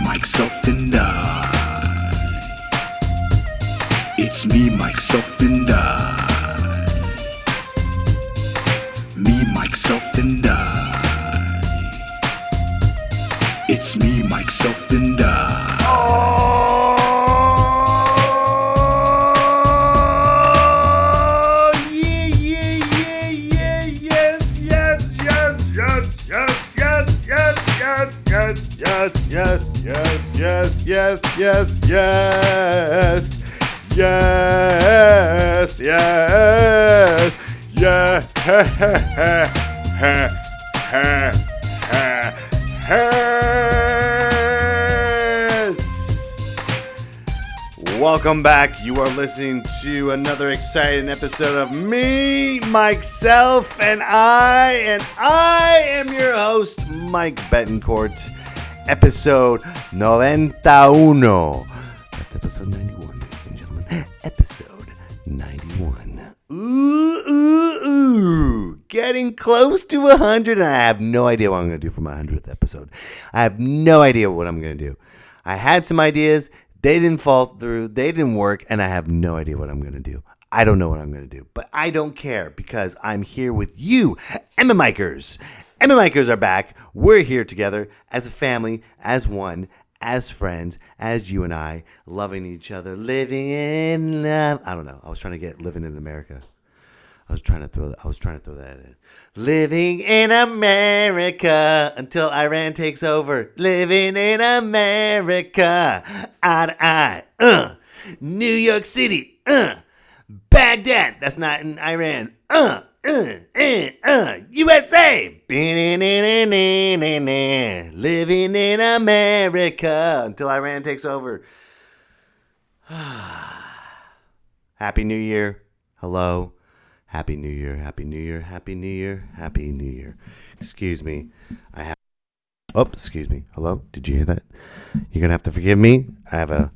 myself, and I. It's me, myself, and I. Me, myself, and I. It's me, myself, and I. Oh, welcome back. You are listening to another exciting episode of Me, Myself, and I am your host, Mike Betancourt. Episode Noventa Uno. That's episode 91, ladies and gentlemen. Episode 91. Ooh. Getting close to 100, and I have no idea what I'm going to do for my 100th episode. I have no idea what I'm going to do. I had some ideas. They didn't fall through. They didn't work, and I have no idea what I'm going to do. I don't know what I'm going to do, but I don't care because I'm here with you, Emma Mikers. Emma Mikers are back. We're here together as a family, as one, as friends, as you and I, loving each other, living in love. I don't know. I was trying to get living in America. I was trying to throw that in. Living in America until Iran takes over. Living in America. Eye to eye. New York City. Baghdad. That's not in Iran. USA. Living in America until Iran takes over. Happy New Year. Hello. Happy New Year. Happy New Year. Happy New Year. Happy New Year. Excuse me. Excuse me. Hello? Did you hear that? You're going to have to forgive me. I have a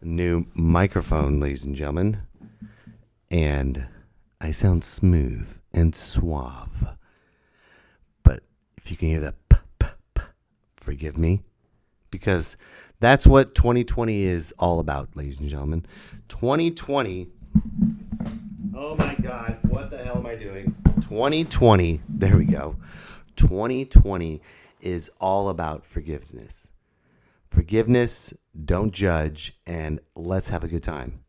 new microphone, ladies and gentlemen. And I sound smooth and suave. But if you can hear that forgive me. Because that's what 2020 is all about, ladies and gentlemen. 2020. Oh my God, what the hell am I doing? 2020, there we go. 2020 is all about forgiveness. Forgiveness, don't judge, and let's have a good time.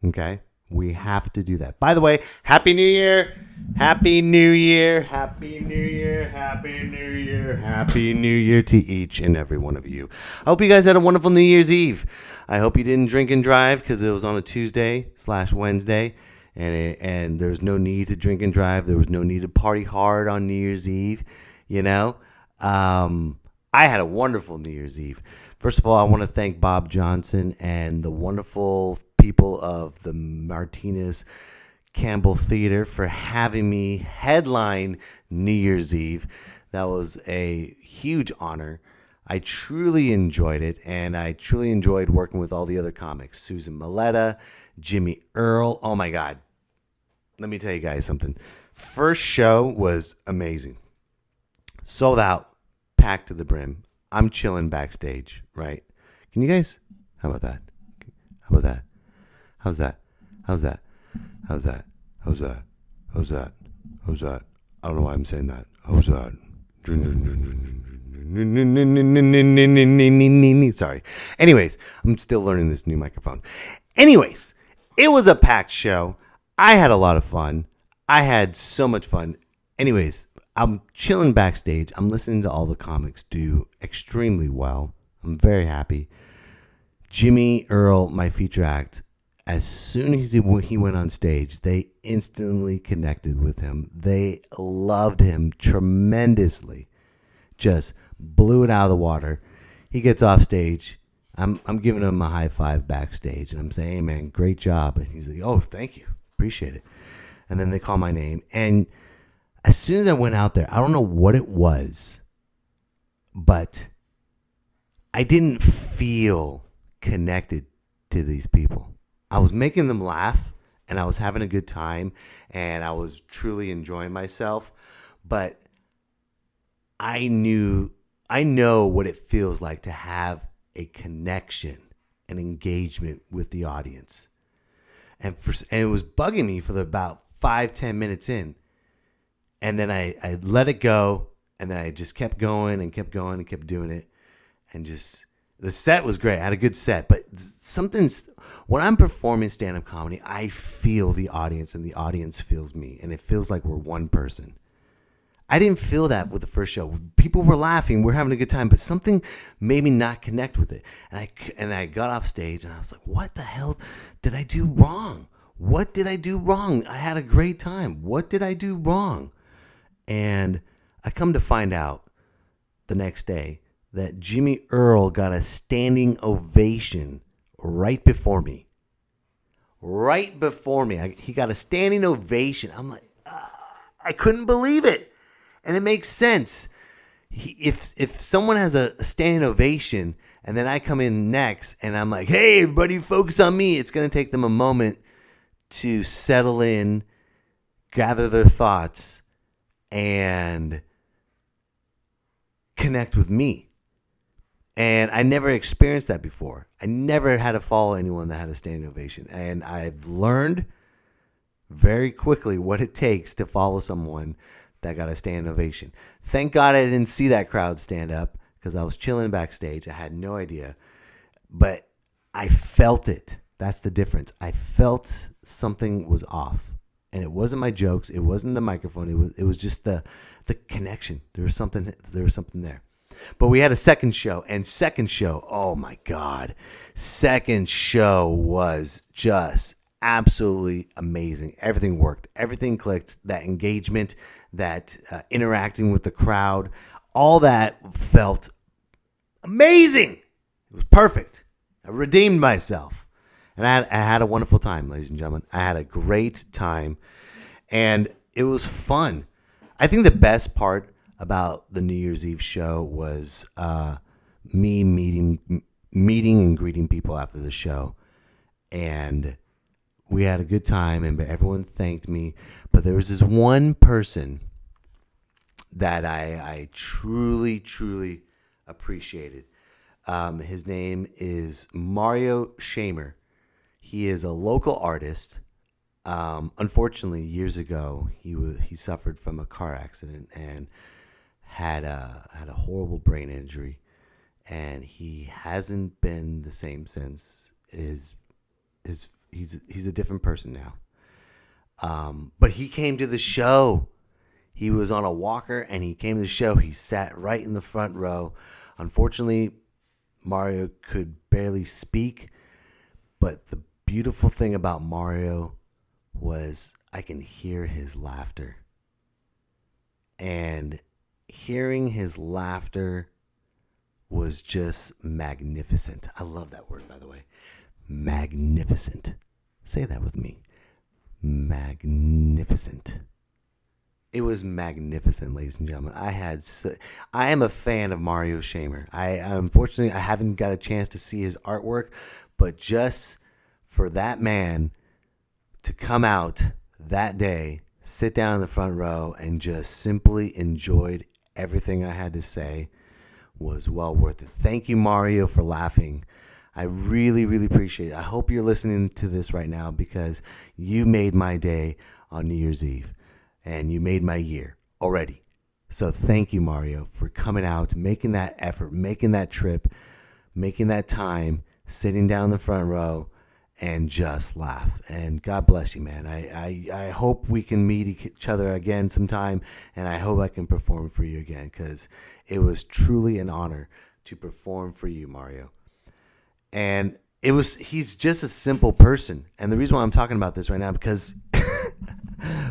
Okay? We have to do that. By the way, Happy New Year! Happy New Year! Happy New Year! Happy New Year! Happy New Year to each and every one of you. I hope you guys had a wonderful New Year's Eve. I hope you didn't drink and drive because it was on a Tuesday/Wednesday. And there's no need to drink and drive. There was no need to party hard on New Year's Eve, you know. I had a wonderful New Year's Eve. First of all, I want to thank Bob Johnson and the wonderful people of the Martinez Campbell Theater for having me headline New Year's Eve. That was a huge honor. I truly enjoyed it, and I truly enjoyed working with all the other comics. Susan Maleta, Jimmy Earl. Oh, my God. Let me tell you guys something. First show was amazing. Sold out, packed to the brim. I'm chilling backstage, right? Can you guys? How about that? How about that? How's that? How's that? How's that? How's that? How's that? How's that? I don't know why I'm saying that. How's that? Sorry. Anyways, I'm still learning this new microphone. Anyways, it was a packed show. I had a lot of fun. I had so much fun. Anyways, I'm chilling backstage. I'm listening to all the comics do extremely well. I'm very happy. Jimmy Earl, my feature act, as soon as he went on stage, they instantly connected with him. They loved him tremendously. Just blew it out of the water. He gets off stage. I'm giving him a high five backstage, and I'm saying, hey, man, great job. And he's like, oh, thank you. Appreciate it. And then they call my name. And as soon as I went out there, I don't know what it was, but I didn't feel connected to these people. I was making them laugh, and I was having a good time, and I was truly enjoying myself. But I know what it feels like to have a connection, an engagement with the audience. And it was bugging me for about 5-10 minutes in. And then I let it go. And then I just kept going and kept going and kept doing it. And just, the set was great. I had a good set. But when I'm performing stand-up comedy, I feel the audience and the audience feels me. And it feels like we're one person. I didn't feel that with the first show. People were laughing. We're having a good time. But something made me not connect with it. And I got off stage and I was like, what the hell did I do wrong? What did I do wrong? I had a great time. What did I do wrong? And I come to find out the next day that Jimmy Earl got a standing ovation right before me. Right before me. He got a standing ovation. I'm like, I couldn't believe it. And it makes sense. If someone has a standing ovation and then I come in next and I'm like, hey, everybody focus on me, it's going to take them a moment to settle in, gather their thoughts, and connect with me. And I never experienced that before. I never had to follow anyone that had a standing ovation. And I've learned very quickly what it takes to follow someone that got a standing ovation. Thank God I didn't see that crowd stand up because I was chilling backstage. I had no idea. But I felt it. That's the difference. I felt something was off. And it wasn't my jokes. It wasn't the microphone. It was just the connection. There was something there. But we had a second show. And second show, oh my God. Second show was just absolutely amazing. Everything worked. Everything clicked. That engagement, that interacting with the crowd, all that felt amazing. It was perfect. I redeemed myself. And I had a wonderful time, ladies and gentlemen. I had a great time. And it was fun. I think the best part about the New Year's Eve show was me meeting and greeting people after the show. And we had a good time, and everyone thanked me. But there was this one person that I truly, truly appreciated. His name is Mario Schamer. He is a local artist. Unfortunately, years ago, he suffered from a car accident and had a horrible brain injury, and he hasn't been the same since. He's a different person now. But he came to the show. He was on a walker, and he came to the show. He sat right in the front row. Unfortunately, Mario could barely speak, but the beautiful thing about Mario was I can hear his laughter. And hearing his laughter was just magnificent. I love that word, by the way. Magnificent. Say that with me. Magnificent. It was magnificent, ladies and gentlemen. I am a fan of Mario Schamer. Unfortunately, I haven't got a chance to see his artwork, but just for that man to come out that day, sit down in the front row, and just simply enjoyed everything I had to say was well worth it. Thank you, Mario, for laughing. I really, really appreciate it. I hope you're listening to this right now because you made my day on New Year's Eve, and you made my year already. So thank you, Mario, for coming out, making that effort, making that trip, making that time, sitting down in the front row, and just laugh. And God bless you, man. I hope we can meet each other again sometime, and I hope I can perform for you again because it was truly an honor to perform for you, Mario. And he's just a simple person. And the reason why I'm talking about this right now, because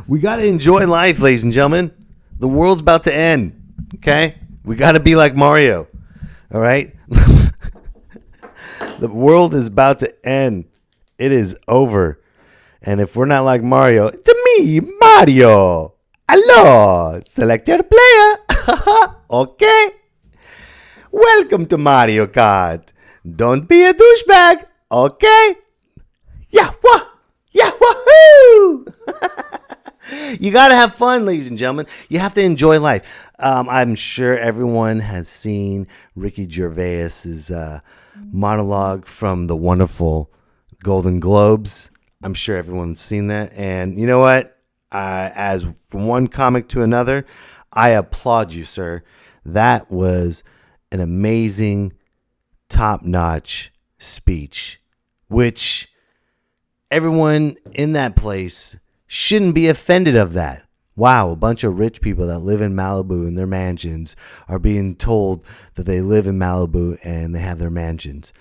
we got to enjoy life, ladies and gentlemen. The world's about to end, okay? We got to be like Mario, all right? The world is about to end. It is over. And if we're not like Mario, it's me, Mario. Hello, select your player. Okay. Welcome to Mario Kart. Don't be a douchebag. Okay. Yeah, wah. Yeah, wahoo. You got to have fun, ladies and gentlemen. You have to enjoy life. I'm sure everyone has seen Ricky Gervais's monologue from the wonderful Golden Globes. I'm sure everyone's seen that. And you know what? As from one comic to another, I applaud you, sir. That was an amazing, top-notch speech, which everyone in that place shouldn't be offended of that. Wow, a bunch of rich people that live in Malibu in their mansions are being told that they live in Malibu and they have their mansions.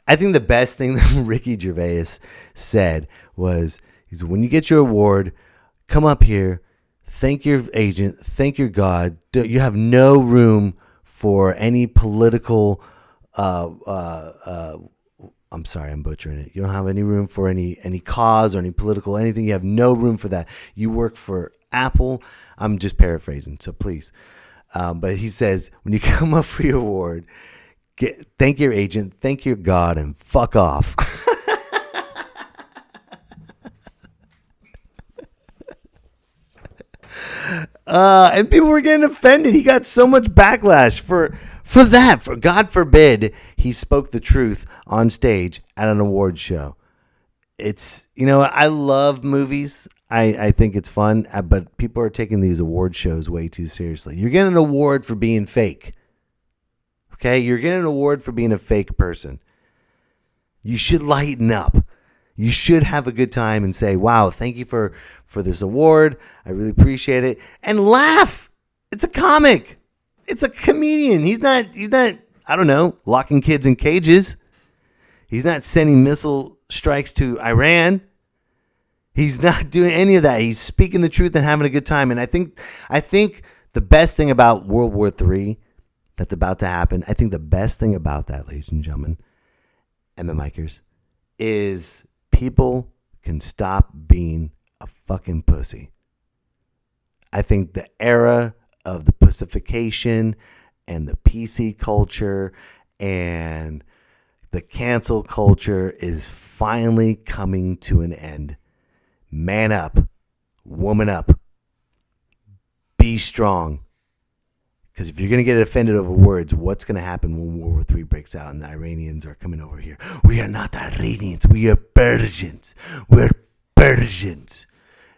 I think the best thing that Ricky Gervais said was, when you get your award, come up here, thank your agent, thank your God. You have no room for any political I'm sorry, I'm butchering it. You don't have any room for any cause or any political anything. You have no room for that. You work for Apple. I'm just paraphrasing, so please. But he says, when you come up for your award, thank your agent, thank your God, and fuck off. And people were getting offended. He got so much backlash for that. For God forbid he spoke the truth on stage at an award show. It's, I love movies. I think it's fun, but people are taking these award shows way too seriously. You're getting an award for being fake. Okay? You're getting an award for being a fake person. You should lighten up. You should have a good time and say, wow, thank you for this award. I really appreciate it. And laugh. It's a comic. It's a comedian. He's not, I don't know, locking kids in cages. He's not sending missile strikes to Iran. He's not doing any of that. He's speaking the truth and having a good time. And I think the best thing about World War III that's about to happen, I think the best thing about that, ladies and gentlemen, and the micers, is people can stop being a fucking pussy. I think the era of the pussification and the PC culture and the cancel culture is finally coming to an end. Man up, woman up, be strong. Because if you're going to get offended over words, what's going to happen when World War III breaks out and the Iranians are coming over here? We are not Iranians. We are Persians. We're Persians.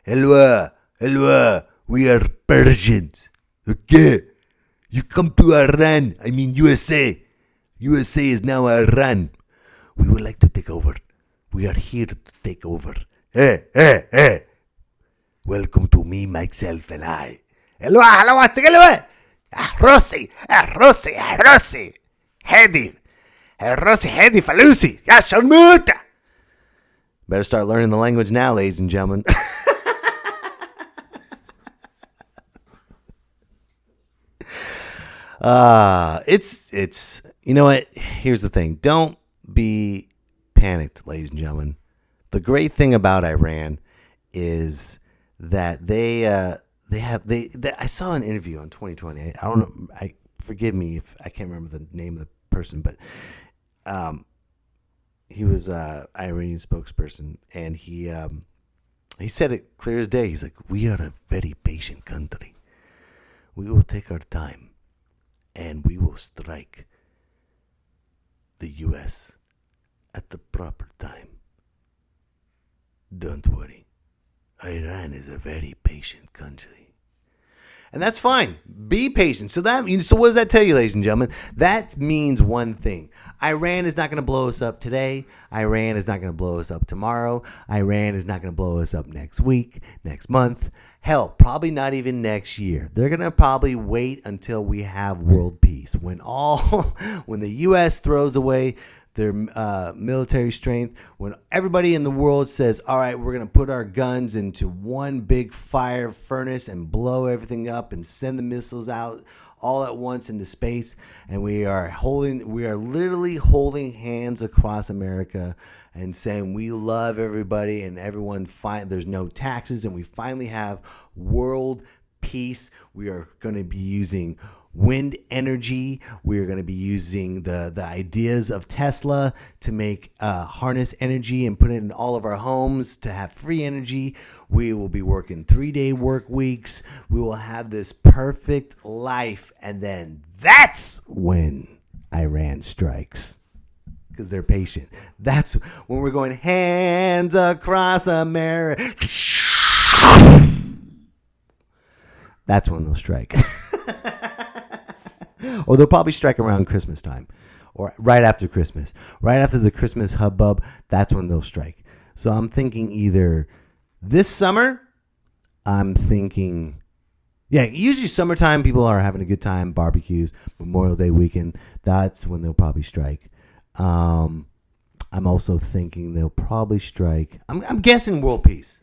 Hello. We are Persians. Okay. You come to Iran. I mean USA. USA is now Iran. We would like to take over. We are here to take over. Hey. Welcome to me, myself, and I. Hello. Rossi, Hedi, Falusi, Yashalmuta. Better start learning the language now, ladies and gentlemen. It's you know what? Here's the thing. Don't be panicked, ladies and gentlemen. The great thing about Iran is that I saw an interview on 2020. I don't know. Forgive me if I can't remember the name of the person, but he was an Iranian spokesperson, and he said it clear as day. He's like, "We are a very patient country. We will take our time, and we will strike the U.S. at the proper time. Don't worry. Iran is a very patient country." And that's fine. Be patient. So what does that tell you, ladies and gentlemen? That means one thing. Iran is not going to blow us up today. Iran is not going to blow us up tomorrow. Iran is not going to blow us up next week, next month. Hell, probably not even next year. They're going to probably wait until we have world peace. When the U.S. throws away their military strength, when everybody in the world says, all right, we're going to put our guns into one big fire furnace and blow everything up and send the missiles out all at once into space, and we are literally holding hands across America and saying we love everybody and everyone there's no taxes, and we finally have world peace. We are going to be using wind energy. We're going to be using the ideas of Tesla to make harness energy and put it in all of our homes to have free energy. We will be working 3-day work weeks. We will have this perfect life. And then that's when Iran strikes. Because they're patient. That's when we're going hands across America. That's when they'll strike. Or they'll probably strike around Christmas time. Or right after Christmas. Right after the Christmas hubbub, that's when they'll strike. So I'm thinking either this summer, usually summertime, people are having a good time, barbecues, Memorial Day weekend. That's when they'll probably strike. I'm also thinking they'll probably strike. I'm guessing world peace.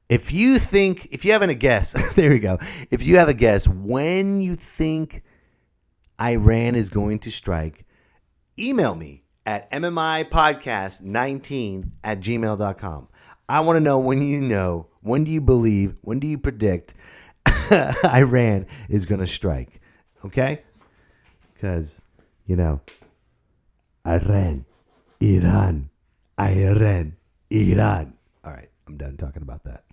If you have a guess, there you go. If you have a guess when you think Iran is going to strike, email me at mmipodcast19@gmail.com. I want to know when do you believe, when do you predict Iran is going to strike? Okay? Because, Iran, Iran. All right, I'm done talking about that.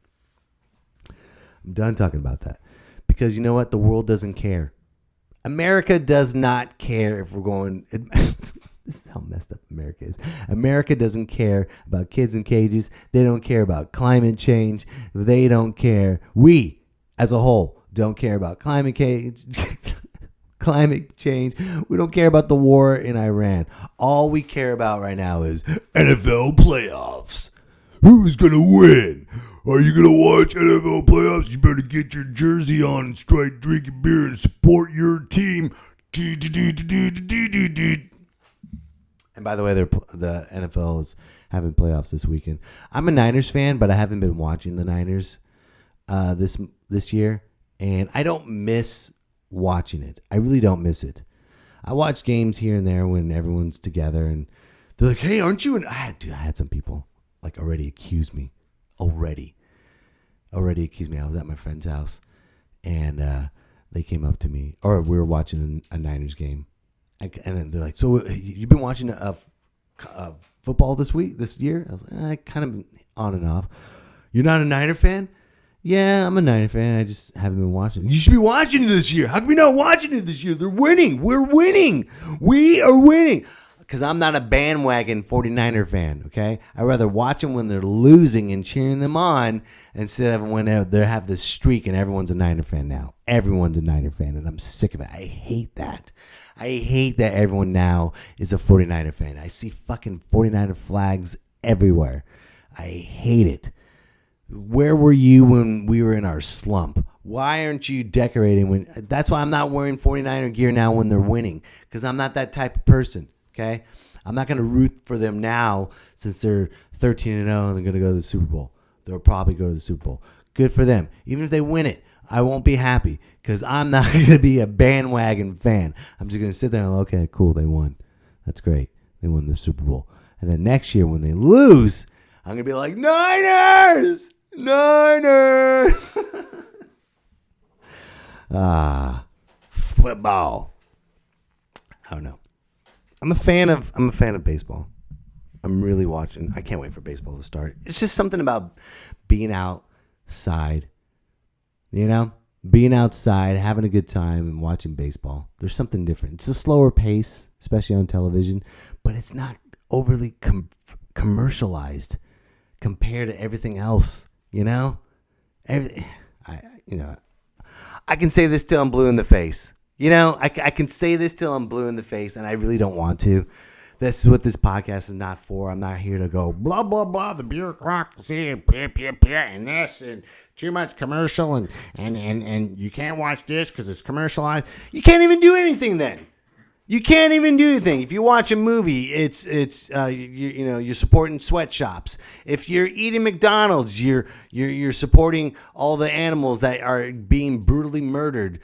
Because you know what? The world doesn't care. America does not care if we're going... This is how messed up America is. America doesn't care about kids in cages. They don't care about climate change. They don't care. We, as a whole, don't care about climate change. We don't care about the war in Iran. All we care about right now is NFL playoffs. Who's going to win? Are you going to watch NFL playoffs? You better get your jersey on and start drinking beer and support your team. And by the way, the NFL is having playoffs this weekend. I'm a Niners fan, but I haven't been watching the Niners this year. And I don't miss watching it. I really don't miss it. I watch games here and there when everyone's together. And they're like, hey, aren't you? I had some people already accuse me. Already accused me. I was at my friend's house, and they came up to me, or we were watching a Niners game, and they're like, "So you've been watching football this year?" I was like, "I kind of on and off." You're not a Niner fan? Yeah, I'm a Niner fan. I just haven't been watching. You should be watching it this year. How come we not watching it this year? They're winning. We're winning. We are winning. Because I'm not a bandwagon 49er fan, okay? I'd rather watch them when they're losing and cheering them on instead of when they have this streak and everyone's a Niner fan now. Everyone's a Niner fan, and I'm sick of it. I hate that. I hate that everyone now is a 49er fan. I see fucking 49er flags everywhere. I hate it. Where were you when we were in our slump? Why aren't you decorating? That's why I'm not wearing 49er gear now when they're winning, because I'm not that type of person. Okay, I'm not going to root for them now since they're 13-0 and they're going to go to the Super Bowl. They'll probably go to the Super Bowl. Good for them. Even if they win it, I won't be happy because I'm not going to be a bandwagon fan. I'm just going to sit there and okay, cool, they won. That's great. They won the Super Bowl. And then next year when they lose, I'm going to be like, Niners! Football. I don't know. I'm a fan of baseball. I'm really watching. I can't wait for baseball to start. It's just something about being outside, being outside, having a good time and watching baseball. There's something different. It's a slower pace, especially on television, but it's not overly commercialized compared to everything else, I can say this till I'm blue in the face. I can say this till I'm blue in the face, and I really don't want to. This is what this podcast is not for. I'm not here to go, blah, blah, blah, the bureaucracy, and this, and too much commercial, and you can't watch this because it's commercialized. You can't even do anything then. You can't even do anything. If you watch a movie, it's you're supporting sweatshops. If you're eating McDonald's, you're supporting all the animals that are being brutally murdered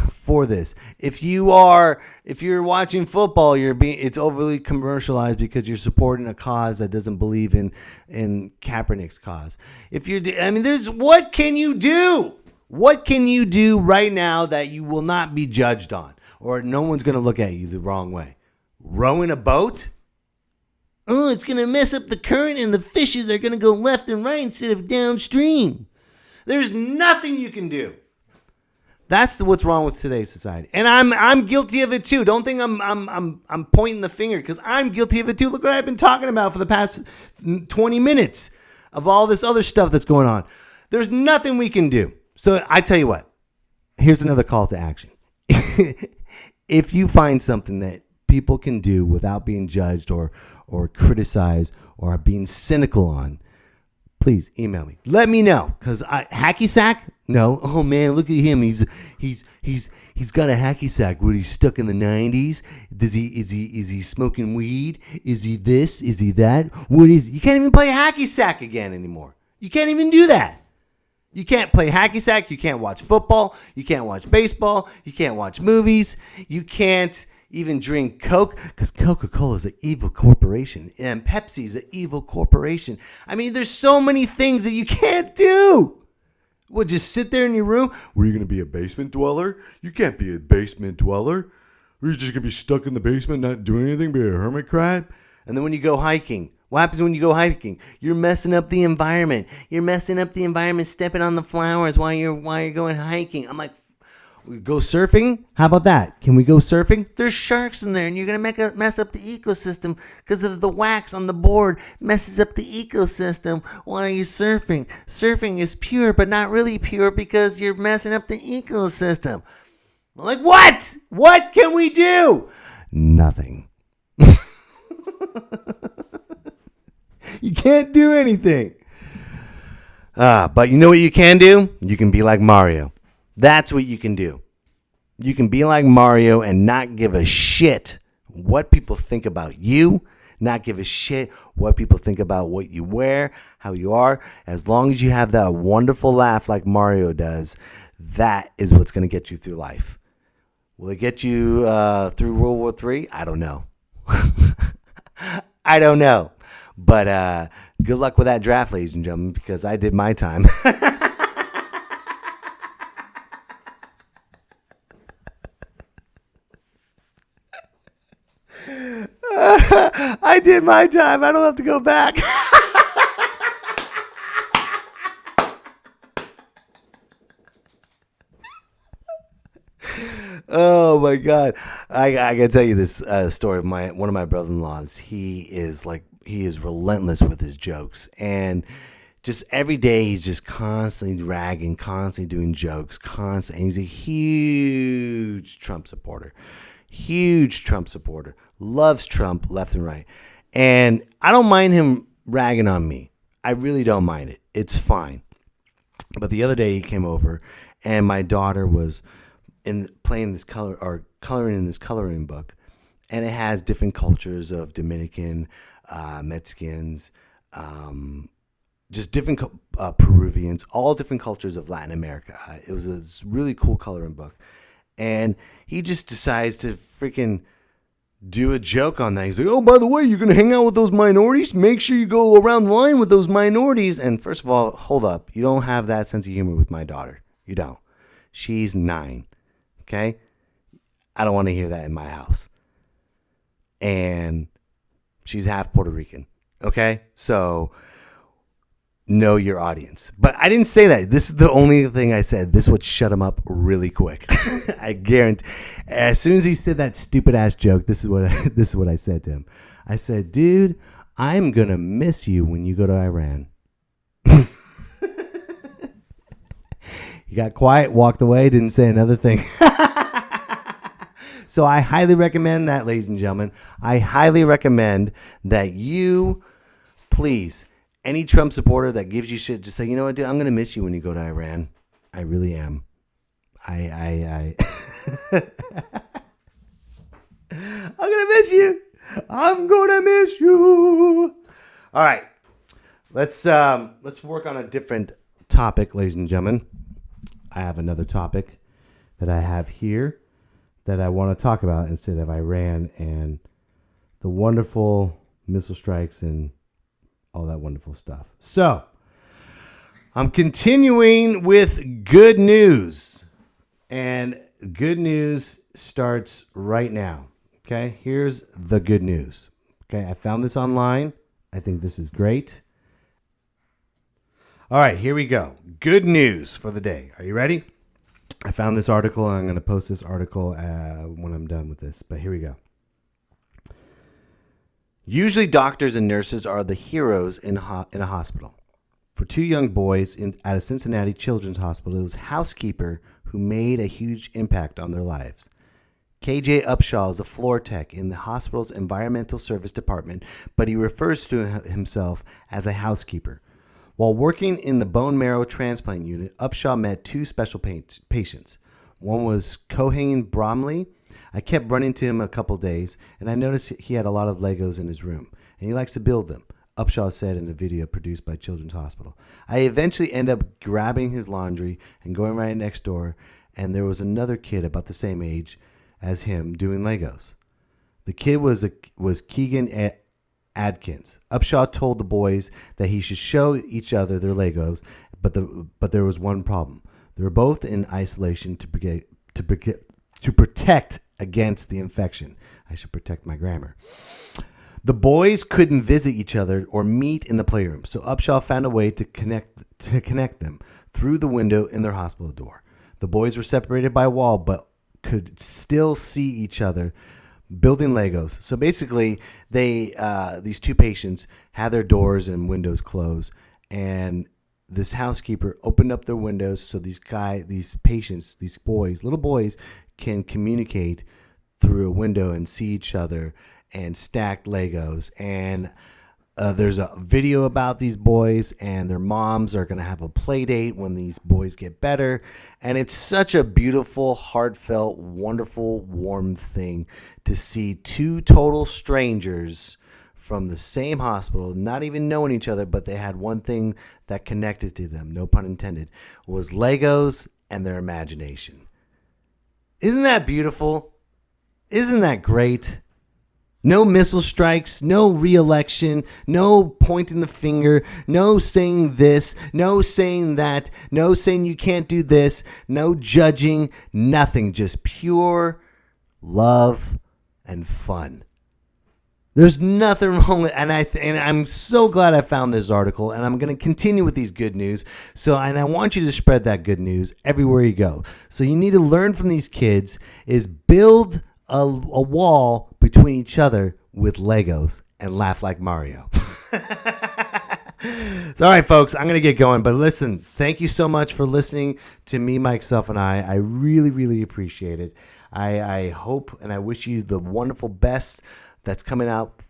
for this. If you're watching football, it's overly commercialized because you're supporting a cause that doesn't believe in Kaepernick's cause. What can you do? What can you do right now that you will not be judged on or no one's going to look at you the wrong way? Rowing a boat? Oh, it's going to mess up the current and the fishes are going to go left and right instead of downstream. There's nothing you can do. That's what's wrong with today's society. And I'm guilty of it too. Don't think I'm pointing the finger because I'm guilty of it too. Look what I've been talking about for the past 20 minutes of all this other stuff that's going on. There's nothing we can do. So I tell you what, here's another call to action. If you find something that people can do without being judged or criticized or being cynical on, please email me. Let me know. Because hacky sack? No. Oh man, look at him. He's got a hacky sack. What, he's stuck in the 90s? Is he smoking weed? Is he this? Is he that? What is he? You can't even play hacky sack again anymore. You can't even do that. You can't play hacky sack. You can't watch football. You can't watch baseball. You can't watch movies. You can't even drink Coke because Coca-Cola is an evil corporation and Pepsi is an evil corporation. I mean, there's so many things that you can't do. Well, just sit there in your room. Were you going to be a basement dweller? You can't be a basement dweller. Or you're just going to be stuck in the basement, not doing anything, be a hermit crab. And then when you go hiking, what happens when you go hiking? You're messing up the environment. You're messing up the environment, stepping on the flowers while you're going hiking. I'm like, we go surfing? How about that? Can we go surfing? There's sharks in there, and you're going to mess up the ecosystem because of the wax on the board messes up the ecosystem while you're surfing. Surfing is pure, but not really pure because you're messing up the ecosystem. I'm like, what? What can we do? Nothing. You can't do anything. But you know what you can do? You can be like Mario. That's what you can do. You can be like Mario and not give a shit what people think about you, not give a shit what people think about what you wear, how you are. As long as you have that wonderful laugh like Mario does, that is what's going to get you through life. Will it get you through World War III? I don't know. I don't know. But good luck with that draft, ladies and gentlemen, because I did my time. I did my time. I don't have to go back. Oh my God. I gotta tell you this story of one of my brother-in-laws. He is relentless with his jokes, and just every day he's just constantly ragging, constantly doing jokes, constantly. And he's a huge Trump supporter. Loves Trump left and right. And I don't mind him ragging on me. I really don't mind it. It's fine. But the other day he came over and my daughter was coloring in this coloring book. And it has different cultures of Dominican, Mexicans, just different Peruvians, all different cultures of Latin America. It was a really cool coloring book. And he just decides to freaking do a joke on that. He's like, oh, by the way, you're going to hang out with those minorities? Make sure you go around the line with those minorities. And first of all, hold up. You don't have that sense of humor with my daughter. You don't. She's 9. Okay? I don't want to hear that in my house. And she's half Puerto Rican. Okay? So know your audience. But I didn't say that. This is the only thing I said. This would shut him up really quick. I guarantee. As soon as he said that stupid ass joke, this is what I said to him. I said, dude, I'm gonna miss you when you go to Iran. He got quiet, walked away, didn't say another thing. So I highly recommend that, ladies and gentlemen. I highly recommend that you, please, any Trump supporter that gives you shit, just say, you know what, dude, I'm going to miss you when you go to Iran. I really am. I'm going to miss you. I'm going to miss you. All right. Let's work on a different topic, ladies and gentlemen. I have another topic that I have here that I want to talk about instead of Iran and the wonderful missile strikes and all that wonderful stuff. So, I'm continuing with good news. And good news starts right now. Okay, here's the good news. Okay, I found this online. I think this is great. All right, here we go. Good news for the day. Are you ready? I found this article, and I'm going to post this article when I'm done with this. But here we go. Usually doctors and nurses are the heroes in a hospital. For two young boys at a Cincinnati Children's Hospital, it was a housekeeper who made a huge impact on their lives. KJ Upshaw is a floor tech in the hospital's environmental service department, but he refers to himself as a housekeeper. While working in the bone marrow transplant unit, Upshaw met two special patients. One was Cohen Bromley. I kept running to him a couple days, and I noticed he had a lot of Legos in his room, and he likes to build them, Upshaw said in a video produced by Children's Hospital. I eventually end up grabbing his laundry and going right next door, and there was another kid about the same age as him doing Legos. The kid was Keegan Adkins. Upshaw told the boys that he should show each other their Legos, but there was one problem. They were both in isolation to protect against the infection. I should protect my grammar. The boys couldn't visit each other or meet in the playroom, so Upshaw found a way to connect them through the window in their hospital door. The boys were separated by a wall, but could still see each other building Legos. So basically, these two patients had their doors and windows closed, and this housekeeper opened up their windows so these patients, these boys, little boys, can communicate through a window and see each other and stacked Legos. And there's a video about these boys, and their moms are going to have a play date when these boys get better. And it's such a beautiful, heartfelt, wonderful, warm thing to see two total strangers from the same hospital, not even knowing each other, but they had one thing that connected to them, no pun intended, was Legos and their imagination. Isn't that beautiful? Isn't that great? No missile strikes, no re-election, no pointing the finger, no saying this, no saying that, no saying you can't do this, no judging, nothing, just pure love and fun. There's nothing wrong with, and I'm so glad I found this article, and I'm going to continue with these good news. And I want you to spread that good news everywhere you go. So you need to learn from these kids is build a wall between each other with Legos and laugh like Mario. So, all right, folks, I'm going to get going. But listen, thank you so much for listening to me, myself, and I. I really, really appreciate it. I hope and I wish you the wonderful best that's coming out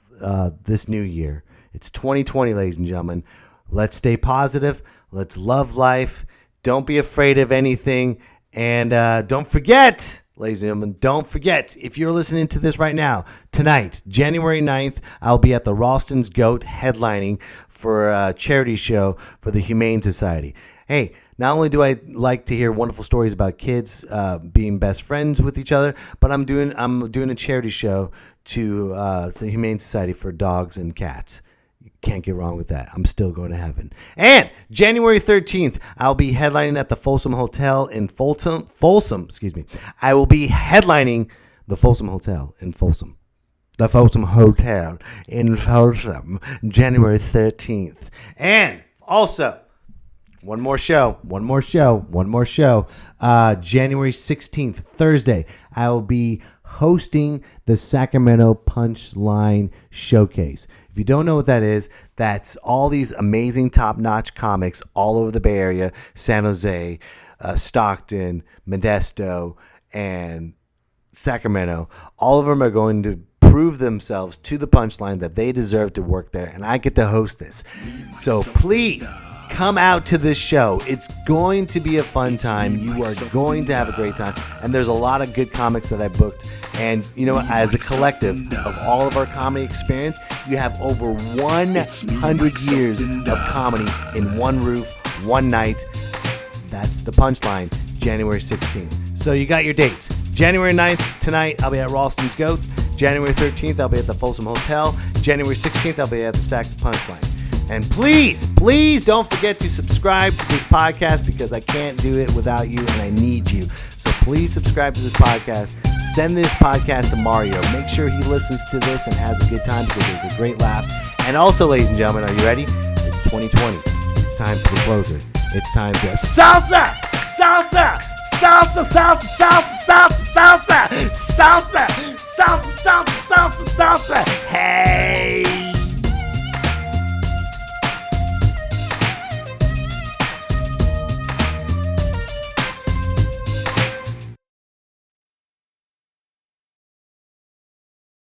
this new year. It's 2020, ladies and gentlemen. Let's stay positive. Let's love life. Don't be afraid of anything. And don't forget, ladies and gentlemen, don't forget, if you're listening to this right now, tonight, January 9th, I'll be at the Ralston's Goat headlining for a charity show for the Humane Society. Hey, not only do I like to hear wonderful stories about kids being best friends with each other, but I'm doing a charity show to the Humane Society for dogs and cats. You can't get wrong with that. I'm still going to heaven. And January 13th, I'll be headlining at the Folsom Hotel in Folsom. Excuse me. I will be headlining the Folsom Hotel in Folsom. The Folsom Hotel in Folsom, January 13th. And also, One more show. January 16th, Thursday, I will be hosting the Sacramento Punchline Showcase. If you don't know what that is, that's all these amazing top-notch comics all over the Bay Area, San Jose, Stockton, Modesto, and Sacramento. All of them are going to prove themselves to the Punchline that they deserve to work there, and I get to host this. So please come out to this show. It's going to be a fun time. You are going to have a great time. And there's a lot of good comics that I booked. And, you know, as a collective of all of our comedy experience, you have over 100 years of comedy in one roof, one night. That's the Punchline, January 16th. So you got your dates. January 9th, tonight, I'll be at Ralston's Goat. January 13th, I'll be at the Folsom Hotel. January 16th, I'll be at the Sac Punchline. And please don't forget to subscribe to this podcast because I can't do it without you and I need you. So please subscribe to this podcast. Send this podcast to Mario. Make sure he listens to this and has a good time because it's a great laugh. And also, ladies and gentlemen, are you ready? It's 2020. It's time for the closer. It's time to salsa, salsa, salsa, salsa, salsa, salsa, salsa, salsa, salsa, salsa, salsa, salsa.